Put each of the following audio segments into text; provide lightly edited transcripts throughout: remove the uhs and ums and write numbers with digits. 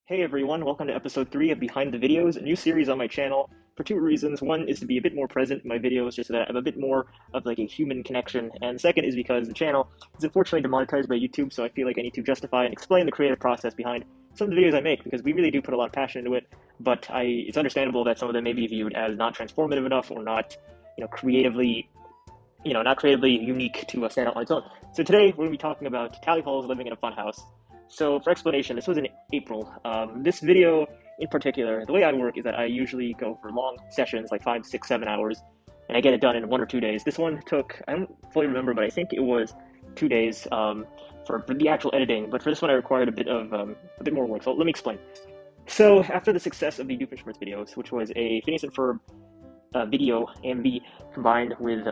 Hey everyone, welcome to episode 3 of Behind the Videos, a new series on my channel for two reasons. One is to be a bit more present in my videos, just so that I have a bit more of like a human connection, and second is because the channel is unfortunately demonetized by YouTube, so I feel like I need to justify and explain the creative process behind some of the videos I make, because we really do put a lot of passion into it, but it's understandable that some of them may be viewed as not transformative enough or not, creatively, not creatively unique to stand out on its own. So today we're going to be talking about Tally Halls living in a funhouse. So for explanation, this was in April. This video in particular, the way I work is that I usually go for long sessions, like 5, 6, 7 hours, and I get it done in 1 or 2 days. This one took, I don't fully remember, but I think it was 2 days for the actual editing. But for this one, I required a bit more work. So let me explain. So after the success of the Doofenshmirtz videos, which was a Phineas and Ferb video MV combined with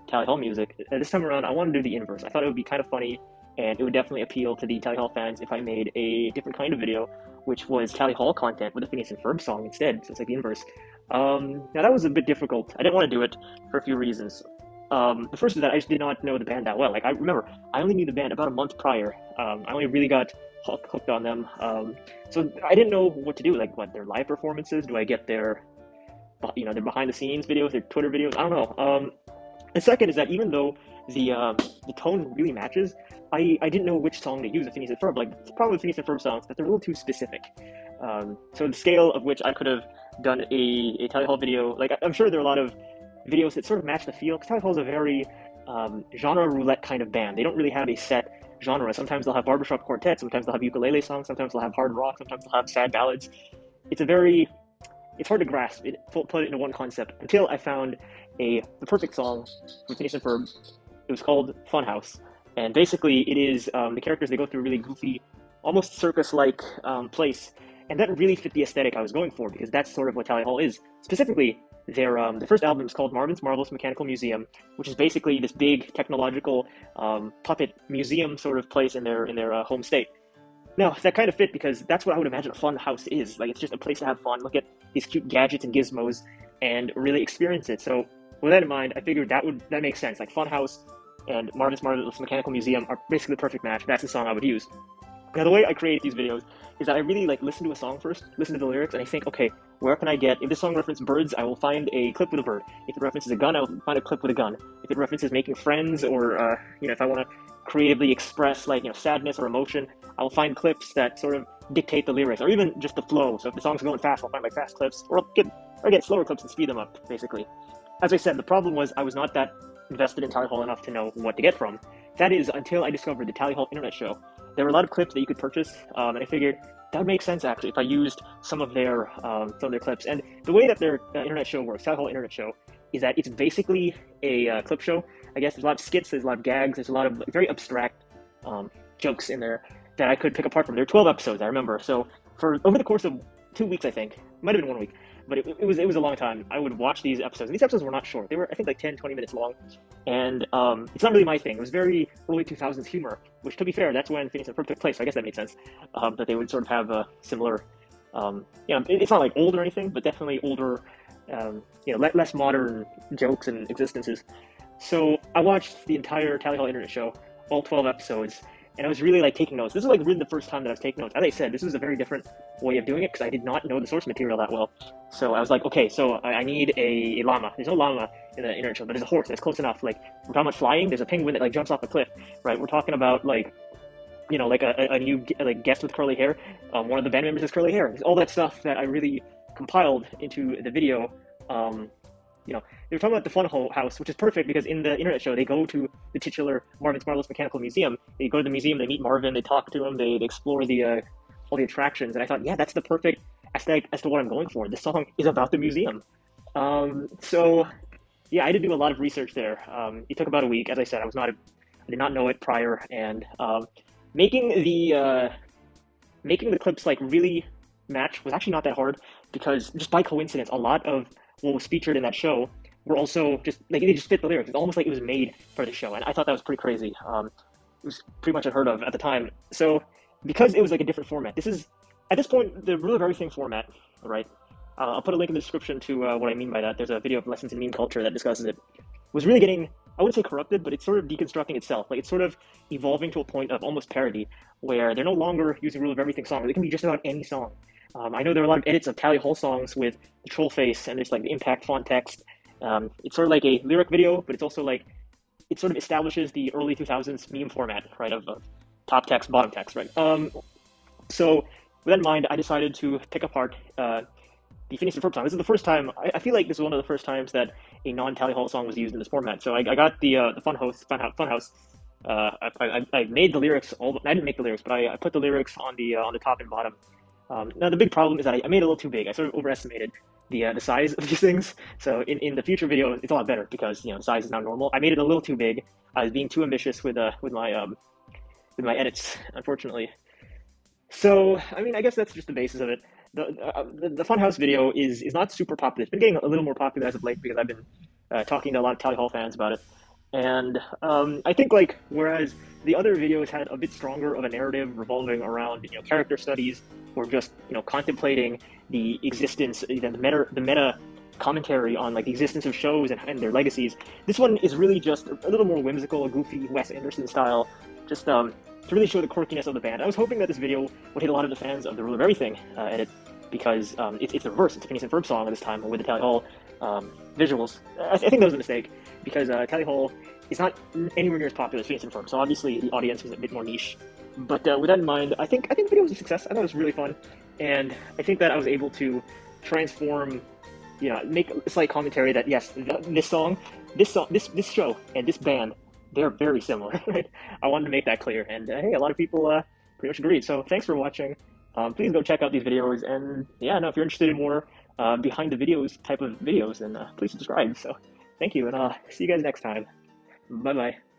Tally Hall music, this time around I wanted to do the inverse. I thought it would be kind of funny, and it would definitely appeal to the Tally Hall fans if I made a different kind of video, which was Tally Hall content with a Phineas and Ferb song instead, so it's like the inverse. Now that was a bit difficult. I didn't want to do it for a few reasons. The first is that I just did not know the band that well. Like, I remember, I only knew the band about a month prior. I only really got hooked on them. So I didn't know what to do, like, what, their live performances? Do I get their, their behind-the-scenes videos, their Twitter videos? I don't know. The second is that even though the tone really matches, I didn't know which song to use with Phineas and Ferb. Like, the problem with Phineas and Ferb songs is that they're a little too specific. So the scale of which I could have done a Tally Hall video, like, I'm sure there are a lot of videos that sort of match the feel, because Tally Hall is a very genre roulette kind of band. They don't really have a set genre. Sometimes they'll have barbershop quartet, sometimes they'll have ukulele songs, sometimes they'll have hard rock, sometimes they'll have sad ballads. It's hard to grasp, put it into one concept, until I found the perfect song from Phineas and Ferb. It was called Funhouse. And basically, it is the characters, they go through a really goofy, almost circus-like place. And that really fit the aesthetic I was going for, because that's sort of what Tally Hall is. Specifically, their first album is called Marvin's Marvelous Mechanical Museum, which is basically this big technological puppet museum sort of place in their home state. Now, that kind of fit because that's what I would imagine a fun house is. Like, it's just a place to have fun, look at these cute gadgets and gizmos, and really experience it. So, with that in mind, I figured that makes sense. Like, Funhouse and Marvin's Marvelous Mechanical Museum are basically the perfect match. That's the song I would use. Now, the way I create these videos is that I really, listen to a song first, listen to the lyrics, and I think, okay, where can I get, if this song references birds, I will find a clip with a bird. If it references a gun, I will find a clip with a gun. If it references making friends, or, if I want to creatively express, sadness or emotion, I will find clips that sort of dictate the lyrics, or even just the flow. So if the song's going fast, I'll find, fast clips, or I'll get slower clips and speed them up, basically. As I said, the problem was I was not that invested in Tally Hall enough to know what to get from. That is, until I discovered the Tally Hall internet show. There were a lot of clips that you could purchase, and I figured that would make sense, actually, if I used some of their clips. And the way that their internet show works, Tally Hall internet show, is that it's basically a clip show. I guess there's a lot of skits, there's a lot of gags, there's a lot of very abstract jokes in there that I could pick apart from. There are 12 episodes, I remember. So over the course of 2 weeks, I think, might have been 1 week, but it was a long time. I would watch these episodes, and these episodes were not short. They were, I think, 10, 20 minutes long, and it's not really my thing. It was very early 2000s humor, which, to be fair, that's when Phineas and Ferb took place, so I guess that made sense, that they would sort of have a similar, it's not old or anything, but definitely older, less modern jokes and existences. So I watched the entire Tally Hall internet show, all 12 episodes, and I was really taking notes. This is really the first time that I was taking notes. As I said, this was a very different way of doing it because I did not know the source material that well. So I was like, okay, so I need a llama. There's no llama in the internet show, but there's a horse. That's close enough. We're talking about flying. There's a penguin that jumps off a cliff, right? We're talking about a new guest with curly hair. One of the band members has curly hair. All that stuff that I really compiled into the video. They were talking about the Funhouse, which is perfect because in the internet show, they go to the titular Marvin's Marvelous Mechanical Museum. They go to the museum, they meet Marvin, they talk to him, they explore all the attractions, and I thought, yeah, that's the perfect aesthetic as to what I'm going for. This song is about the museum. So, yeah, I did do a lot of research there. It took about a week. As I said, I did not know it prior, and making the clips really match was actually not that hard, because just by coincidence, a lot of what was featured in that show were also just, they just fit the lyrics. It's almost like it was made for the show, and I thought that was pretty crazy. It was pretty much unheard of at the time. So, because it was a different format, this is, at this point, the really very same format, right? I'll put a link in the description to what I mean by that. There's a video of Lessons in Meme Culture that discusses it. Was really getting I wouldn't say corrupted, but it's sort of deconstructing itself. Like, it's sort of evolving to a point of almost parody, where they're no longer using Rule of Everything songs. They can be just about any song. I know there are a lot of edits of Tally Hall songs with the troll face and there's like the impact font text. It's sort of like a lyric video, but it's also like, it sort of establishes the early 2000s meme format, right, of top text, bottom text, right? So with that in mind, I decided to pick apart the Phineas Ferb song. This is the first time, I feel like this is one of the first times that a non-Tally Hall song was used in this format. So I got the Funhouse. I made the lyrics. I didn't make the lyrics, but I put the lyrics on the top and bottom. Now the big problem is that I made it a little too big. I sort of overestimated the size of these things. So in the future video, it's a lot better because the size is now normal. I made it a little too big. I was being too ambitious with my edits, unfortunately. So I mean, I guess that's just the basis of it. The Funhouse video is not super popular. It's been getting a little more popular as of late because I've been talking to a lot of Tally Hall fans about it. And I think, like, whereas the other videos had a bit stronger of a narrative revolving around character studies or just contemplating the existence, the meta commentary on like the existence of shows and their legacies, this one is really just a little more whimsical, a goofy Wes Anderson style, just to really show the quirkiness of the band. I was hoping that this video would hit a lot of the fans of the Rule of Everything edit, because it's the reverse. It's a Phineas and Ferb song at this time with the Tally Hall visuals. I think that was a mistake, because Tally Hall is not anywhere near as popular as Phineas and Ferb, so obviously the audience was a bit more niche. But with that in mind, I think the video was a success. I thought it was really fun, and I think that I was able to transform, make a slight commentary that yes, this show, and this band, they're very similar. Right? I wanted to make that clear, and hey, a lot of people pretty much agreed. So thanks for watching. Please go check out these videos, and yeah, no, if you're interested in more behind the videos type of videos, then please subscribe. So thank you, and see you guys next time. Bye bye.